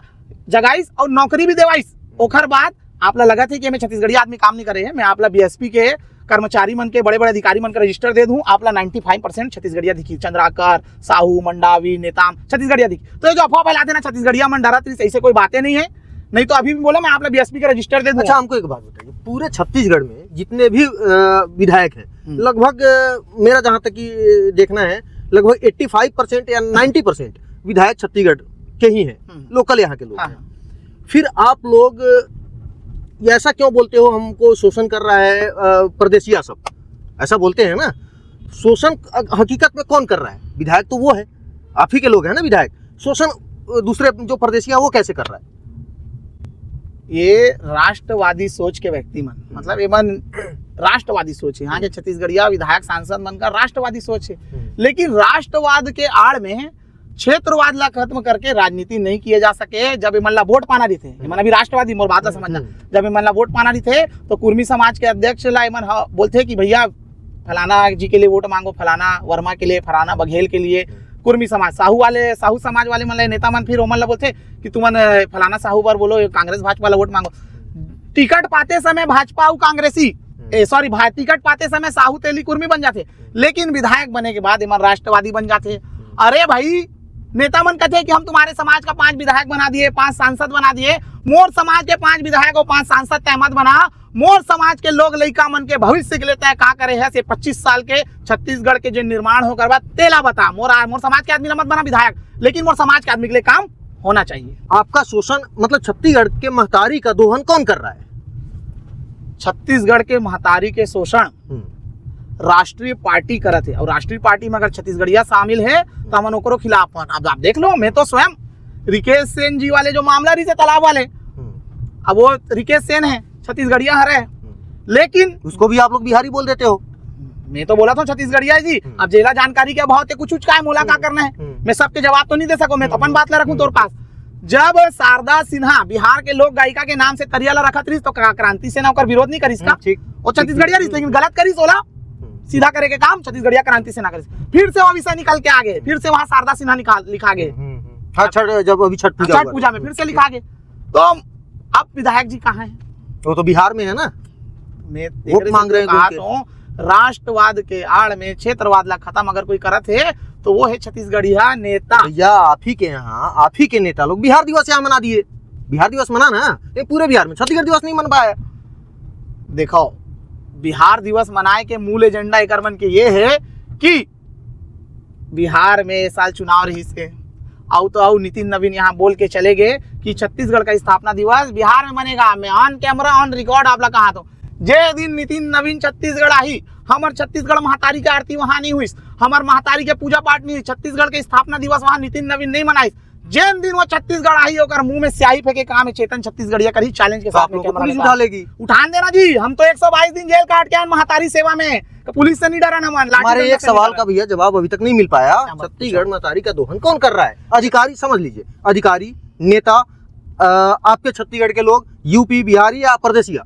जगाइस और नौकरी भी देवाइस। ओखर बाद आप ला लगा थे कि मैं छत्तीसगढ़िया आदमी काम नहीं करे है, मैं आप ला बीएसपी के कर्मचारी मन के, बड़े बड़े अधिकारी मन का रजिस्टर दे दूं, आप ला 95% छत्तीसगढ़िया दिखी, चंद्राकर, साहू, मंडावी, नेताम छत्तीसगढ़िया दिखी। तो जो अफवाह फैलाते ना छत्तीसगढ़िया मन डरा थी, ऐसे कोई बातें नहीं है। नहीं तो अभी भी बोला मैं आप ला बीएसपी का रजिस्टर दे दूं। अच्छा, हमको एक बात बताइए, पूरे छत्तीसगढ़ में जितने भी विधायक हैं लगभग मेरा जहां तक कि देखना है लगभग 85% या 90% विधायक छत्तीसगढ़ के ही हैं, लोकल यहाँ के लोग हैं। फिर आप लोग ऐसा क्यों बोलते हो हमको शोषण कर रहा है परदेसिया सब, ऐसा बोलते हैं ना? शोषण हकीकत में कौन कर रहा है? विधायक तो वो है, आप ही के लोग हैं ना विधायक। शोषण दूसरे जो परदेसिया वो कैसे कर रहा है? ये राष्ट्रवादी सोच के व्यक्ति मन, मतलब एमन राष्ट्रवादी सोच है। यहाँ के छत्तीसगढ़िया विधायक सांसद मन का राष्ट्रवादी सोच है, लेकिन राष्ट्रवाद के आड़ में क्षेत्रवाद ला खत्म करके राजनीति नहीं किए जा सके। जब इमन ला वोट पाना रही थे, इमन अभी राष्ट्रवादी, मोर बात समझना, जब इमन ला वोट पाना रही थे तो कुर्मी समाज के अध्यक्ष ला इमन बोलते कि भैया फलाना जी के लिए वोट मांगो, फलाना वर्मा के लिए, फलाना बघेल के लिए। कुर्मी समाज, साहू समाज वाले मन नेता मन फिर ओमन ला बोलते कि तुमन फलाना साहू पर बोलो, कांग्रेस भाजपा वाला वोट मांगो। टिकट पाते समय भाजपा और कांग्रेसी टिकट पाते समय साहू तेली कुर्मी बन जाते, लेकिन विधायक बने के बाद इमन राष्ट्रवादी बन जाते। अरे भाई, नेता मन कहते कि हम तुम्हारे समाज का 5 विधायक बना दिए, 5 सांसद बना दिए, मोर समाज के 5 विधायक और 5 सांसद तहमत बना। मोर समाज के लोग लइका मन के भविष्य के लिए तय का करे है से 25 साल के छत्तीसगढ़ के जो निर्माण होकर बाद तेला बता। मोर समाज के आदमी मत बना विधायक, लेकिन मोर समाज के आदमी के लिए काम होना चाहिए। आपका शोषण मतलब छत्तीसगढ़ के महतारी का दोहन कौन कर रहा है? छत्तीसगढ़ के महतारी के शोषण राष्ट्रीय पार्टी करत है, और राष्ट्रीय पार्टी में अगर छत्तीसगढ़िया शामिल है तो हम ओकरो खिलाफ। अब आप देख लो, मैं तो स्वयं रिकेश सेन जी वाले जो मामला रही थे तालाब वाले, अब वो रिकेश सेन है, छत्तीसगढ़िया हरे, लेकिन उसको भी आप लोग बिहारी बोल देते हो। मैं तो बोला था छत्तीसगढ़िया जी। अब जेला जानकारी के अभाव कुछ का है, मोला क्या करना है, मैं सबके जवाब तो नहीं दे सकूं, मैं तो अपन बात ला रखूं तोर पास। जब शारदा सिन्हा बिहार के लोक गायिका के नाम से तरिया ला रखत रही तो क्रांति सेना ओकर विरोध नहीं करिस का? वो छत्तीसगढ़िया रही, लेकिन गलत करिस, ओला सीधा करे के काम छत्तीसगढ़िया क्रांति सेना करिस। फिर से वो विषय निकल के आगे, फिर से वहां शारदा सिन्हा लिखा गए। जब अभी छठ पूजा में फिर से लिखा गए, तो अब विधायक जी कहाँ हैं? वो तो बिहार में है ना। मैं वोट मांग रहे हैं। राष्ट्रवाद के आड़ में क्षेत्रवाद ला खत्म अगर कोई करत है तो वो है छत्तीसगढ़िया नेता। भैया आप ही के यहाँ, आप ही के नेता लोग बिहार दिवस यहाँ मना दिए। बिहार दिवस मना ना, ये पूरे बिहार में छत्तीसगढ़ दिवस नहीं मन पाया। देखो, बिहार दिवस मनाए के मूल एजेंडा एक मन के ये है कि बिहार में इस साल चुनाव रही से आओ नितिन नवीन यहाँ बोल के चले गए कि छत्तीसगढ़ का स्थापना दिवस बिहार में मनेगा। मैं ऑन कैमरा ऑन रिकॉर्ड आप लोग कहा तो जे दिन नितिन नवीन छत्तीसगढ़ आई, हमार छत्तीसगढ़ महातारी की आरती वहां नहीं हुई, हमार महातारी के पूजा पाठ नहीं हुई, छत्तीसगढ़ के स्थापना दिवस वहां नितिन नवीन नहीं मनाई। जिन दिन वो छत्तीसगढ़ आई होकर मुंह में स्याही फेंके काम है चेतन छत्तीसगढ़िया करी चैलेंज के साथ में पुलिस उठा लेगी। उठान देना जी, हम तो 122 दिन जेल काट के आए महातारी सेवा में, पुलिस से नहीं डरा ना। हमारे एक सवाल का भैया जवाब अभी तक नहीं मिल पाया। छत्तीसगढ़ महतारी का दोहन कौन कर रहा है? अधिकारी, समझ लीजिए, अधिकारी, नेता, आपके छत्तीसगढ़ के लोग, यूपी, बिहारी या परदेसिया?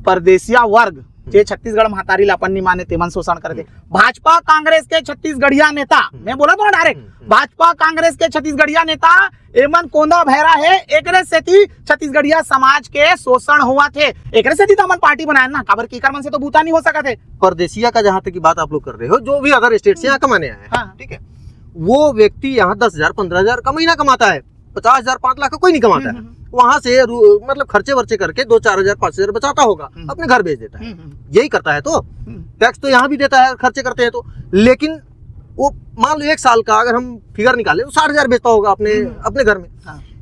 परदेसिया वर्ग जे छत्तीसगढ़ महतारी ला अपन नहीं माने तेमन शोषण करे थे। भाजपा कांग्रेस के छत्तीसगढ़िया नेता, मैं बोला तो डायरेक्ट, भाजपा कांग्रेस के छत्तीसगढ़िया नेता एमन कोंदा भैरा है। एकरे सेती छत्तीसगढ़िया समाज के शोषण हुआ थे, एकरे सेती तो हमन पार्टी बनाए ना, काबर की मन से तो बूता नहीं हो सका थे। परदेसिया का जहां तक की बात आप लोग कर रहे हो, जो भी अदर स्टेट से यहाँ कमाने आए हैं, ठीक है, वो व्यक्ति यहाँ 10,000 15,000 का महीना कमाता है, 50,000 5 लाख का कोई नहीं कमाता है। वहां से मतलब खर्चे वर्चे करके 2-4 हजार 5 हजार बचाता होगा, अपने घर भेज देता है। यही करता है, तो टैक्स तो यहाँ भी देता है, खर्चे करते हैं तो। लेकिन वो मान लो 1 साल का अगर हम फिगर निकालें तो 60,000 बेचता होगा अपने घर में।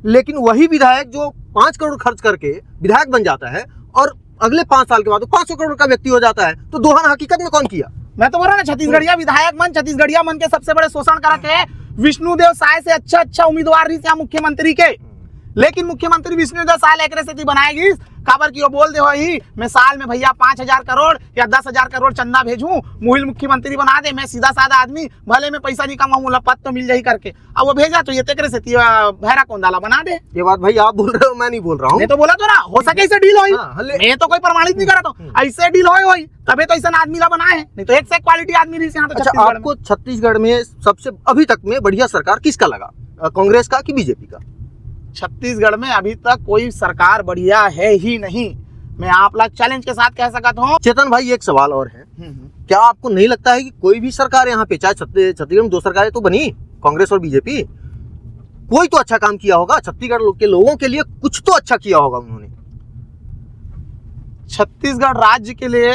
लेकिन वही विधायक जो 5 करोड़ खर्च करके विधायक बन जाता है और अगले 5 साल के बाद 500 करोड़ का व्यक्ति हो जाता है, तो दोहन हकीकत में कौन किया? मैं तो बोल रहा ना, छत्तीसगढ़िया विधायक मन छत्तीसगढ़िया मन के सबसे बड़े शोषण करते हैं। विष्णुदेव साय से अच्छा उम्मीदवार रही मुख्यमंत्री के, लेकिन मुख्यमंत्री विष्णुदेव साय एकरे से बनाएगी काबर की वो बोल दे ही मैं साल में भैया 5,000 करोड़ या 10,000 करोड़ चंदा भेजूं, मुहिल मुख्यमंत्री बना दे, मैं सीधा साधा आदमी, भले में पैसा नहीं कमाऊं, पद तो मिल जाही करके। अब वो भेजा तो ये तेकरे से भैरा कोंदाला बना दे। ये बात भाई आप बोल रहे हो, मैं नहीं बोल रहा हूँ। मैं तो बोला तो ना, हो सके ऐसे डील होई। मैं तो कोई प्रमाणित नहीं करा, तो ऐसे डील होई तबे तो ऐसा आदमी ला बनाए, नहीं तो एक से क्वालिटी आदमी रही यहाँ तो। अच्छा, आपको छत्तीसगढ़ में सबसे अभी तक में बढ़िया सरकार किसका लगा, कांग्रेस का कि बीजेपी का? छत्तीसगढ़ में अभी तक कोई सरकार बढ़िया है ही नहीं, मैं आप लोग चैलेंज के साथ कह सकता हूँ। चेतन भाई, एक सवाल और है, क्या आपको नहीं लगता है कि कोई भी सरकार यहाँ पे, चाहे छत्तीसगढ़ में 2 सरकारें तो बनी, कांग्रेस और बीजेपी, कोई तो अच्छा काम किया होगा छत्तीसगढ़ के लोगों के लिए, कुछ तो अच्छा किया होगा उन्होंने? छत्तीसगढ़ राज्य के लिए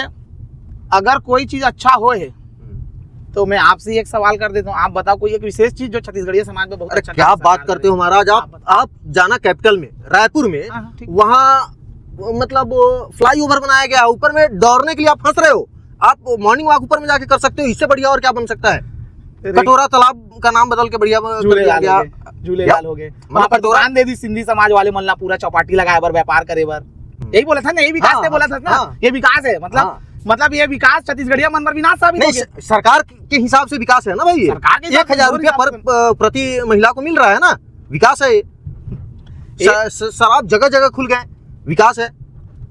अगर कोई चीज अच्छा हो है तो मैं आपसे एक सवाल कर देता हूँ, आप बताओ कोई एक विशेष चीज जो छत्तीसगढ़ी समाज में बहुत अरे अच्छा क्या बात करते हो महाराज आप जाना कैपिटल में रायपुर में, हाँ, ठीक। वहाँ मतलब फ्लाईओवर बनाया गया, ऊपर में दौड़ने के लिए आप फंस रहे हो, आप मॉर्निंग वॉक ऊपर में जाके कर सकते हो, इससे बढ़िया और क्या बन सकता है। कटोरा तालाब का नाम बदल के बढ़िया झूलेलाल हो गए, वहाँ पर दुकान दे दी सिंधी समाज वाले मल्ला, पूरा चौपाटी लगाए बर, व्यापार करे बर, यही बोला था ना, यही विकास ने बोला था ना, ये विकास है मतलब ये विकास छत्तीसगढ़िया मन पर विनाश साबित हो गया। सरकार के हिसाब से विकास है ना भाई, सरकार के 1000 रुपया प्रति महिला को मिल रहा है ना, विकास है। शराब जगह जगह खुल गए, विकास है।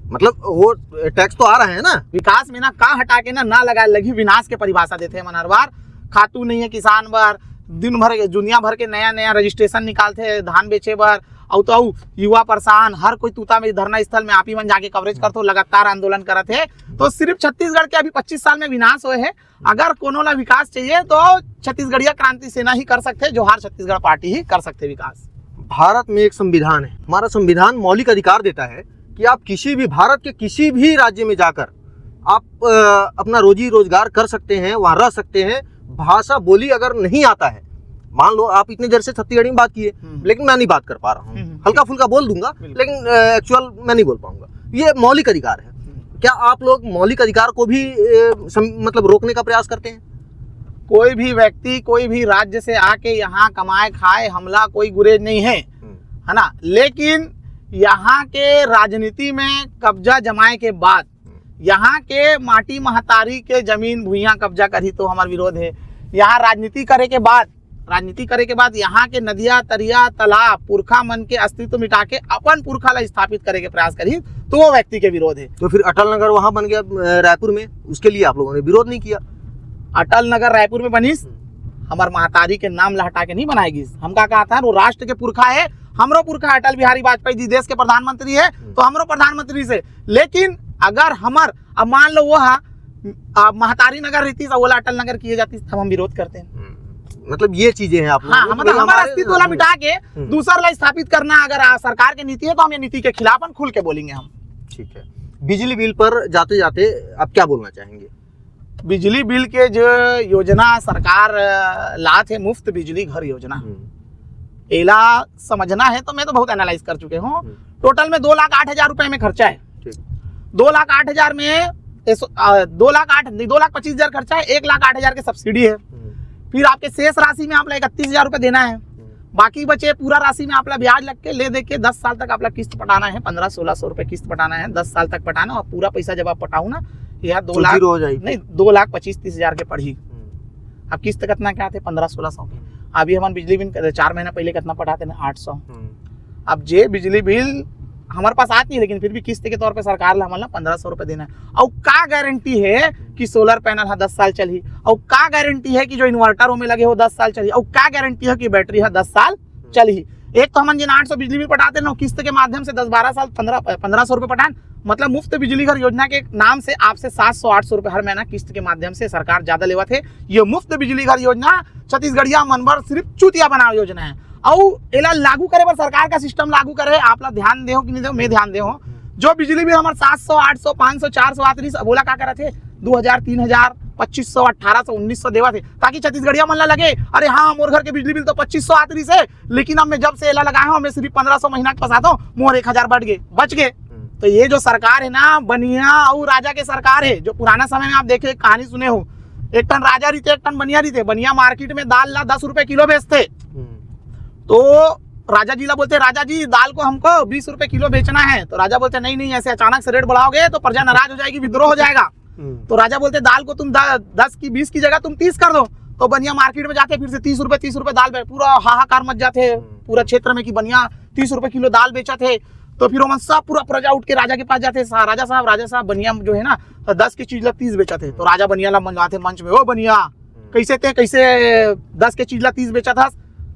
मतलब वो टैक्स तो आ रहे हैं ना, विकास में ना का हटा के ना लगा लगी विनाश के परिभाषा देते हैं मनहरवार। खातू नहीं है किसान बर, दिन भर दुनिया भर के नया रजिस्ट्रेशन निकालते हैं धान बेचे बर, और तो युवा परेशान, हर कोई तूता में धरना स्थल में आप ही मन जाके कवरेज करते हो, लगातार आंदोलन करते हैं। तो सिर्फ छत्तीसगढ़ के अभी 25 साल में विनाश हुए हैं। अगर कोनो ला विकास चाहिए तो छत्तीसगढ़िया क्रांति सेना ही कर सकते हैं, जोहार छत्तीसगढ़ पार्टी ही कर सकते विकास। भारत में एक संविधान है, हमारा संविधान मौलिक अधिकार देता है कि आप किसी भी भारत के किसी भी राज्य में जाकर आप अपना रोजी रोजगार कर सकते हैं, वहाँ रह सकते हैं। भाषा बोली अगर नहीं आता है, मान लो आप इतने देर से छत्तीसगढ़ी में बात किए, लेकिन मैं नहीं बात कर पा रहा हूँ, हल्का फुल्का बोल दूंगा, लेकिन एक्चुअल मैं नहीं बोल पाऊंगा। ये मौलिक अधिकार है। क्या आप लोग मौलिक अधिकार को भी मतलब रोकने का प्रयास करते हैं? कोई भी व्यक्ति कोई भी राज्य से आके यहाँ कमाए खाए, हमला कोई गुरेज नहीं है ना, लेकिन यहाँ के राजनीति में कब्जा जमाए के बाद यहाँ के माटी महतारी के जमीन भूइयां कब्जा करी तो हमारा विरोध है। यहाँ राजनीति करे के बाद यहाँ के नदिया तरिया तालाब पुरखा मन के अस्तित्व मिटा के अपन पुरखा ला स्थापित करे के प्रयास करी तो वो व्यक्ति के विरोध है। तो फिर अटल नगर वहां बन गया रायपुर में, उसके लिए आप लोगों ने विरोध नहीं किया? अटल नगर रायपुर में बनीस, हमार महतारी के नाम ला हटा के नहीं बनाएगी। हम का कहा था वो राष्ट्र के पुरखा है, हमरो पुरखा अटल बिहारी वाजपेयी जी देश के प्रधानमंत्री है तो हमरो प्रधानमंत्री से। लेकिन अगर हमार अब मान लो वो महतारी नगर रहती ओला अटल नगर किए जाती तब हम विरोध करते हैं। मतलब ये चीजें हैं आप लोग। हाँ, मतलब हमारा अस्तित्व ला मिटा के दूसरा ला स्थापित करना अगर सरकार की नीति है तो हम ये नीति के खिलाफ हम खुल के बोलेंगे हम। ठीक है, बिजली बिल पर जाते जाते आप क्या बोलना चाहेंगे? बिजली बिल के जो योजना सरकार लात है, मुफ्त बिजली घर योजना, एला समझना है तो मैं तो बहुत एनालाइज कर चुके हूँ। टोटल में 2,08,000 रुपए में खर्चा है। 2,08,000 में 2,25,000 खर्चा है, 1,08,000 की सब्सिडी है। फिर आपके शेष राशि में आप 31,000 रुपए देना है, बाकी बचे पूरा राशि में आपला ब्याज लग के ले दे के 10 साल तक आपला किस्त पटाना है, 1500-1600 रुपए किस्त पटाना है, 10 साल तक पटाना। और पूरा पैसा जब आप पटाऊ ना, यह 2 लाख नहीं 2,25,30,000 के पड़ी। अब किस्त कितना क्या थे 1500-1600 के। अभी हमारे बिजली बिल 4 महीना पहले कितना पटाते ना 800। अब जे बिजली बिल हमारे पास आती है, लेकिन फिर भी किस्त के तौर पे सरकार ला हमारा 1500 रुपए देना है। और का गारंटी है कि सोलर पैनल 10 साल चली, और का गारंटी है कि जो इन्वर्टर में लगे हो 10 साल चली, और का गारंटी है कि बैटरी 10 साल चली। एक तो हम जिन 800 बिजली बिल पटाते ना किस्त के माध्यम से 10-12 साल 1500 रुपए पटान, मतलब मुफ्त बिजली घर योजना के नाम से आपसे 700-800 रुपए हर महीना किस्त के माध्यम से सरकार ज्यादा लेवा थे। ये मुफ्त बिजली घर योजना छत्तीसगढ़िया मनबर सिर्फ चूतिया बनाव योजना है। और एला लागू करे पर सरकार का सिस्टम लागू करे, आप ला ध्यान दे हो कि नहीं दे, मैं ध्यान दे हो। जो बिजली बिल हमारे 700, 800, 500, 400 आती बोला क्या करे थे 2000, 3000, 2500, 1800, 1900 देवा थे, ताकि छत्तीसगढ़िया मन ला लगे अरे हाँ मोर घर के बिजली बिल तो 2500 आती से, लेकिन अब मैं जब से एला लगाया हूँ मैं सिर्फ 1500 महीना के फंसाता हूँ, मोर 1000 बच गए। तो ये जो सरकार है ना बनिया और राजा के सरकार है। जो पुराना समय में आप देखे कहानी सुने हो, एक टन राजा रहते, एक टन बनिया रहते। बनिया मार्केट में दाल ला 10 रुपए किलो बेचते, तो राजा जी ला बोलते राजा जी दाल को हमको 20 रुपए किलो बेचना है। तो राजा बोलते नहीं ऐसे अचानक से रेट बढ़ाओगे तो प्रजा नाराज हो जाएगी, विद्रोह हो जाएगा। तो राजा बोलते दाल को तुम 10 की 20 की जगह तुम 30 कर दो। तो बनिया मार्केट में जाते फिर से 30 रुपए दाल पूरा हाहाकार मच जाते पूरा क्षेत्र में कि बनिया 30 रुपए किलो दाल बेचा थे। तो फिर वो सब पूरा प्रजा उठ के राजा के पास जाते, राजा साहब बनिया जो है ना 10 की चीज ला 30 बेचा थे। तो राजा बनिया ला मंगवाते मंच में, ओ बनिया कैसे 10 के चीज ला 30 बेचा था।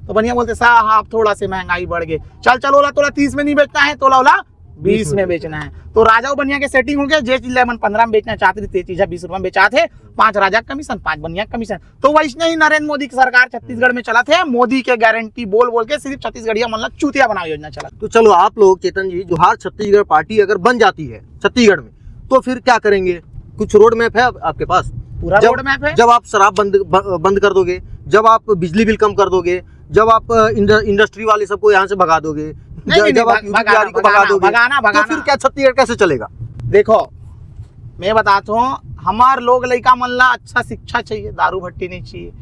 तो बनिया बोलते साहब थोड़ा से महंगाई बढ़ गई, चल ओला तोला 30 में नहीं बेचना है, तोला 20 में बेचना है। तो राजा और बनिया के सेटिंग हो गया, जे चीज मन 15 में बेचना चाहते थे चीज 20 रुपए में बेचा थे, 5 राजा कमीशन 5 बनिया कमीशन। तो वैसे ही नरेंद्र मोदी की सरकार छत्तीसगढ़ में चला थे, मोदी के गारंटी बोल के सिर्फ छत्तीसगढ़िया मन ला चूतिया बनाओ योजना चला। तो चलो आप लोग चेतन जी, जोहार छत्तीसगढ़ पार्टी अगर बन जाती है छत्तीसगढ़ में, तो फिर क्या करेंगे? कुछ रोड मैप है आपके पास? पूरा रोड मैप है। जब आप शराब बंद कर दोगे, जब आप बिजली बिल कम कर दोगे, जब आप इंडस्ट्री वाले सबको यहाँ से भगा दोगे, जब आप यूपी को भगा दोगे, तो फिर क्या छत्तीसगढ़ कैसे चलेगा? देखो मैं बताता हूँ, हमार लोग लड़का मन ला अच्छा शिक्षा चाहिए, दारू भट्टी नहीं चाहिए,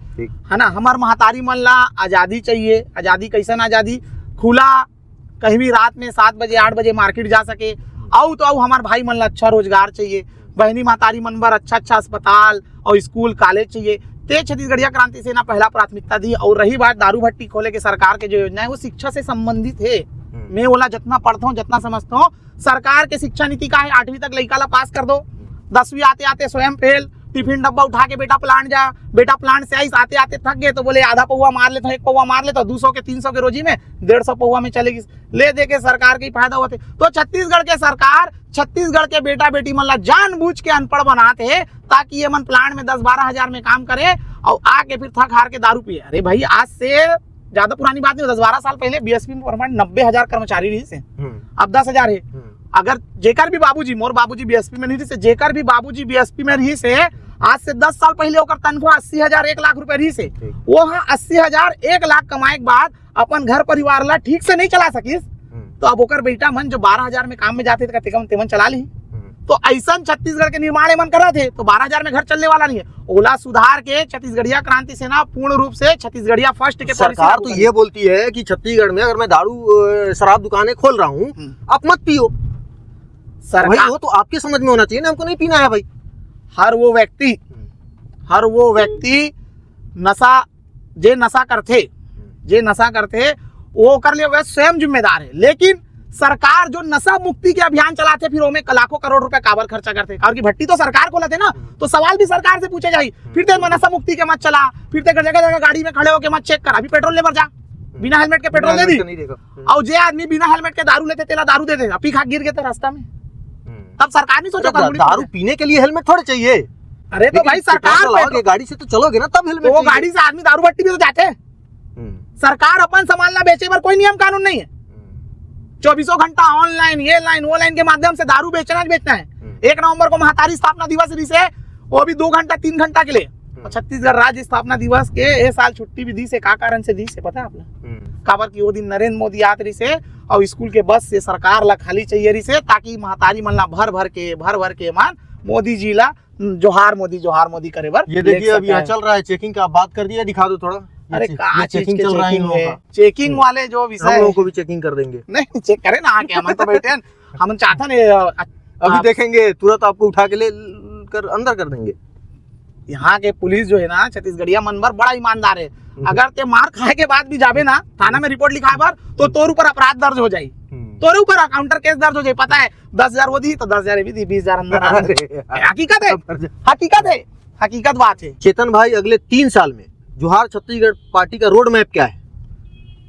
है ना। हमार महतारी मन ला आज़ादी चाहिए। आज़ादी कैसन आज़ादी? खुला कहीं भी रात में 7 बजे 8 बजे मार्केट जा सके। आओ तो आओ, हमार भाई मन ला अच्छा रोजगार चाहिए, बहनी महतारी मन बर अच्छा अच्छा अस्पताल और स्कूल कॉलेज चाहिए। ते छत्तीसगढ़िया क्रांति सेना पहला प्राथमिकता दी। और रही बात दारू भट्टी खोले के सरकार के जो योजना है वो शिक्षा से संबंधित है। मैं बोला जितना पढ़ता हूँ जितना समझता हूँ, सरकार के शिक्षा नीति का है 8वीं तक लड़का ला पास कर दो, 10वीं आते आते स्वयं फेल, टिफिन डब्बा उठा के बेटा प्लांट जा, बेटा प्लांट से आई आते आते थक गए तो बोले आधा पौवा मार लेता हूँ, 1 पौवा मार लेता हूँ, 200 के 300 के रोजी में 150 पौवा में चलेगी, ले दे के सरकार के फायदा होते। तो छत्तीसगढ़ के सरकार छत्तीसगढ़ के बेटा बेटी मन ला जानबूझ के अनपढ़ बनाते हैं ताकि ये मन प्लांट में 10-12 हजार में काम करे और आके फिर थक हार के दारू पिए। अरे भाई आज से ज्यादा पुरानी बात नहीं, 10-12 साल पहले बीएसपी में परमानेंट 90,000 कर्मचारी रही से, अब 10,000 है। अगर जेकर भी बाबूजी, मोर बाबूजी बीएसपी में नहीं रही से, जेकर भी बाबूजी बीएसपी में रही से, आज से 10 साल पहले ओकर तनख्वाह 80,000 1 लाख रुपए रही से, वो 80,000 1 लाख कमाए के बाद अपन घर परिवार ला ठीक से नहीं चला सकिस, तो अब ओकर बेटा मन जो 12,000 में काम में जाते थे तेमन चला ली। तो ऐसा छत्तीसगढ़ के निर्माण मन करा थे, तो 12,000 में घर चलने वाला नहीं है। ओला सुधार के छत्तीसगढ़िया क्रांति सेना पूर्ण रूप से छत्तीसगढ़िया फर्स्ट के सरकार तो ये बोलती है कि छत्तीसगढ़ में अगर मैं दारू शराब दुकानें खोल रहा हूँ, आप मत पियो। सरकार वो तो आपके समझ में होना चाहिए ना, हमको नहीं पीना है भाई। हर वो व्यक्ति नशा करते वो कर ले, वह स्वयं जिम्मेदार है। लेकिन सरकार जो नशा मुक्ति के अभियान चलाते फिर ओमे लाखों करोड़ रुपए काबर खर्चा करते, और की भट्टी तो सरकार को लाते ना, तो सवाल भी सरकार से पूछे जाए। फिर ते नशा मुक्ति के मत चला, फिर ते जगह जगह गाड़ी में खड़े होके मत चेक कर, अभी पेट्रोल लेकर जा, बिना हेलमेट के पेट्रोल दे दी, और जे आदमी बिना हेलमेट के दारू लेते तेला दारू दे देगा, पी खा गिर गए रास्ता में, तब सरकार नहीं सोचा दारू पीने के लिए हेलमेट थोड़े चाहिए। अरे तो भाई सरकार गाड़ी से तो चलोगे ना तब हेलमेट, वो गाड़ी से आदमी दारू भट्टी भी तो जाते हैं। सरकार अपन सामान ना बेचे पर कोई नियम कानून नहीं है, 24 घंटा ऑनलाइन ये लाइन वो लाइन के माध्यम से दारू बेचना है। 1 नवंबर को महतारी स्थापना दिवस रही से, वो भी 2 घंटा 3 घंटा के लिए। छत्तीसगढ़ राज्य स्थापना दिवस के ये साल छुट्टी भी दी से, का कारण से दी से पता है आपने? काबर की वो दिन नरेंद्र मोदी आत रही से और स्कूल के बस से सरकार ला खाली चाहिए रही से, ताकि महतारी मन ला भर भर के मान मोदी जी ला जोहार मोदी करे बर। ये देखिए अभी यहाँ चल रहा है चेकिंग का, बात कर दिया, दिखा दो थोड़ा। अरे कहाँ चेकिंग चल रहा है? चेकिंग वाले जो विषय, हम लोगों को भी चेकिंग कर देंगे। नहीं चेक करे ना आके, हम तो बैठे हम चाहते हैं अभी देखेंगे, तुरंत आपको उठा के ले कर अंदर कर देंगे। यहाँ के पुलिस जो है ना छत्तीसगढ़िया मन बर बड़ा ईमानदार है। अगर ते मार खाए के बाद भी जाबे ना थाना में रिपोर्ट लिखाए बार, तो तोर ऊपर अपराध दर्ज हो जाये, तोरे ऊपर काउंटर केस दर्ज हो जाए। पता है 10,000 वो दी तो 10,000 भी दी, 20,000 अंदर। हकीकत बात है। चेतन भाई, अगले 3 साल में जोहार छत्तीसगढ़ पार्टी का रोड मैप क्या है?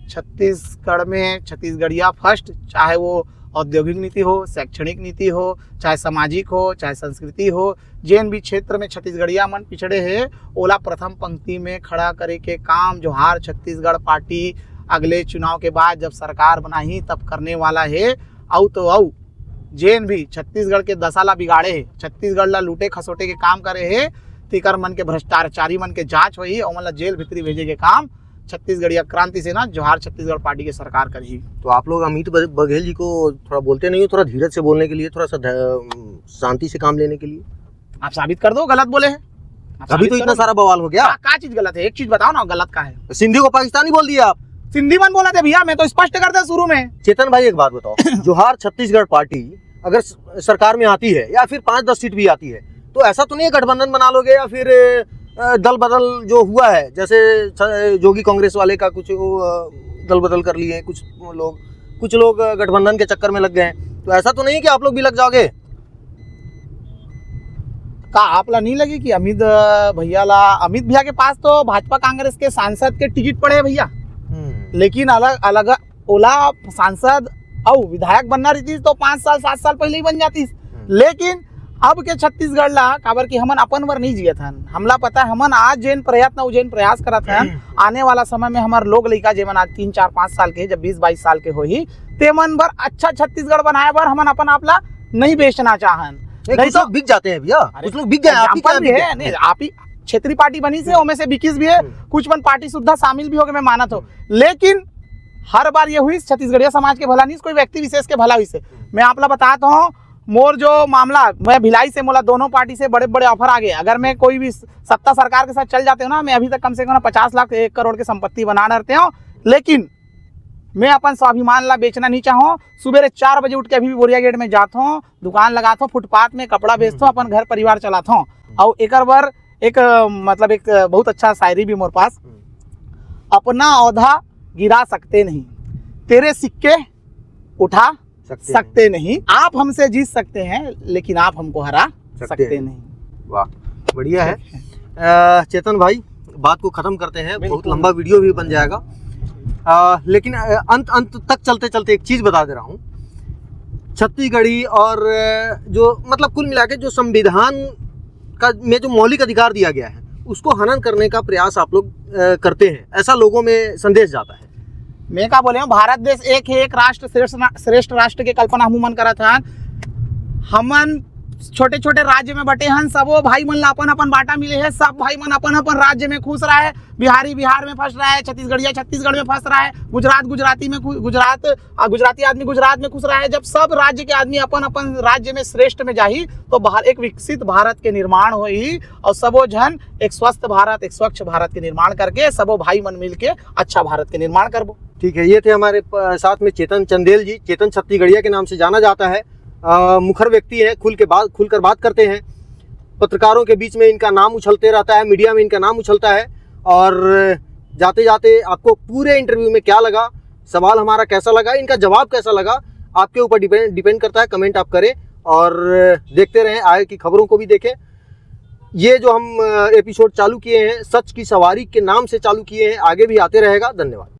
छत्तीसगढ़ में छत्तीसगढ़िया फर्स्ट, चाहे वो औद्योगिक नीति हो, शैक्षणिक नीति हो, चाहे सामाजिक हो, चाहे संस्कृति हो, जिन भी क्षेत्र में छत्तीसगढ़िया मन पिछड़े है, ओला प्रथम पंक्ति में खड़ा करे के काम जोहार छत्तीसगढ़ पार्टी अगले चुनाव के बाद जब सरकार बनाही तब करने वाला है। औ जेन भी छत्तीसगढ़ के दशा बिगाड़े है, छत्तीसगढ़ ला लूटे खसोटे के काम करे है, तिकर मन के भ्रष्टाचारी मन के जांच हुई और मतलब जेल भीतरी भेजे के काम छत्तीसगढ़िया क्रांति सेना जोहार छत्तीसगढ़ पार्टी के सरकार करी। तो आप लोग अमित बघेल जी को थोड़ा बोलते नहीं हो, थोड़ा धीरज से बोलने के लिए, थोड़ा सा शांति से काम लेने के लिए? आप साबित कर दो गलत बोले हैं। अभी तो इतना सारा बवाल हो गया, क्या चीज गलत है? एक चीज बताओ ना गलत का है। सिंधी को पाकिस्तानी बोल दिया आप। सिंधी मन बोला थे भैया, मैं तो स्पष्ट कर दे शुरू में। चेतन भाई एक बात बताओ, जोहार छत्तीसगढ़ पार्टी अगर सरकार में आती है या फिर 5-10 सीट भी आती है, तो ऐसा तो नहीं है गठबंधन बना लोगे या फिर दल बदल जो हुआ है, जैसे जोगी कांग्रेस वाले का कुछ दल बदल कर लिए कुछ लोग गठबंधन के चक्कर में लग गए हैं, तो ऐसा तो नहीं है कि आप लोग भी लग जाओगे? का आप ला नहीं लगी कि अमित भैया के पास तो भाजपा कांग्रेस के सांसद के टिकट पड़े हैं भैया, लेकिन अलग अलग ओला सांसद और विधायक बनना रही तो 5 साल 7 साल पहले ही बन जाती। लेकिन अब के छत्तीसगढ़ ला काबर की हमन अपन वर नहीं जियत हन, हमला पता है हमन आज जेन प्रयास करत हन, आने वाला समय में हमार लोग लइका जेमन आज 3 4 5 साल के, जब 20-22 साल के होही, तेमन बर अच्छा छत्तीसगढ़ बनाए बर हमन अपन आपला नहीं बेचना चाहन। नहीं, नहीं कुछ तो लोग बिक जाते हैं भैया, अरे, कुछ लोग बिक गए, आप ही क्या एग्जाम्पल भी बिक है गए? नहीं, आप ही क्षेत्रीय पार्टी बनी से उनमें से 21 भी है, कुछ मन पार्टी सुधा शामिल भी हो गए, मैं मानत हूँ, लेकिन हर बार ये हुई छत्तीसगढ़िया समाज के भला नहीं, कोई व्यक्ति विशेष के भला हुई से। मैं आप लोग बताता हूँ, मोर जो मामला, मैं भिलाई से मोला दोनों पार्टी से बड़े बड़े ऑफर आ गए, अगर मैं कोई भी सत्ता सरकार के साथ चल जाते हो ना, मैं अभी तक कम से कम 50 लाख 1 करोड़ की संपत्ति बना रहते हो, लेकिन मैं अपन स्वाभिमान ला बेचना नहीं चाहूँ। सुबह 4 बजे उठ के अभी भी बोरिया गेट में जाता हूँ, दुकान लगाता हूँ, फुटपाथ में कपड़ा बेचता हूँ, अपन घर परिवार चलाता हूँ। और एक बार एक मतलब एक बहुत अच्छा शायरी भी मोर पास, अपना औधा गिरा सकते नहीं, तेरे सिक्के उठा सकते नहीं, आप हमसे जीत सकते हैं लेकिन आप हमको हरा सकते नहीं। वाह, बढ़िया है। चेतन भाई, बात को खत्म करते हैं, बहुत लंबा वीडियो भी बन जाएगा, लेकिन अंत तक चलते चलते एक चीज बता दे रहा हूँ। छत्तीसगढ़ी और जो मतलब कुल मिला के जो संविधान का में जो मौलिक अधिकार दिया गया है, उसको हनन करने का प्रयास आप लोग करते हैं, ऐसा लोगों में संदेश जाता है। मैं क्या बोले हूँ, भारत देश एक है, एक राष्ट्र श्रेष्ठ राष्ट्र के कल्पना हम मन करा था। हमन छोटे छोटे राज्य में बटे हन, सबो भाई मन ला अपन अपन बाटा मिले है, सब भाई मन अपन अपन राज्य में खुश रहा है। बिहारी बिहार में फंस रहा है, छत्तीसगढ़िया छत्तीसगढ़ में फंस रहा है, गुजराती आदमी गुजरात में खुश रहा है। जब सब राज्य के आदमी अपन अपन राज्य में श्रेष्ठ में जाही, तो बाहर एक विकसित भारत के निर्माण होई, और सबो जन एक स्वस्थ भारत, एक स्वच्छ भारत के निर्माण करके सबो भाई मन मिल के अच्छा भारत के निर्माण करबो। ठीक है, ये थे हमारे साथ में चेतन चंदेल जी। चेतन छत्तीसगढ़िया के नाम से जाना जाता है, मुखर व्यक्ति है, खुलकर बात करते हैं, पत्रकारों के बीच में इनका नाम उछलते रहता है, मीडिया में इनका नाम उछलता है। और जाते जाते आपको पूरे इंटरव्यू में क्या लगा, सवाल हमारा कैसा लगा, इनका जवाब कैसा लगा, आपके ऊपर डिपेंड करता है। कमेंट आप करें और देखते रहें, आगे की खबरों को भी देखें। ये जो हम एपिसोड चालू किए हैं, सच की सवारी के नाम से चालू किए हैं, आगे भी आते रहेगा। धन्यवाद।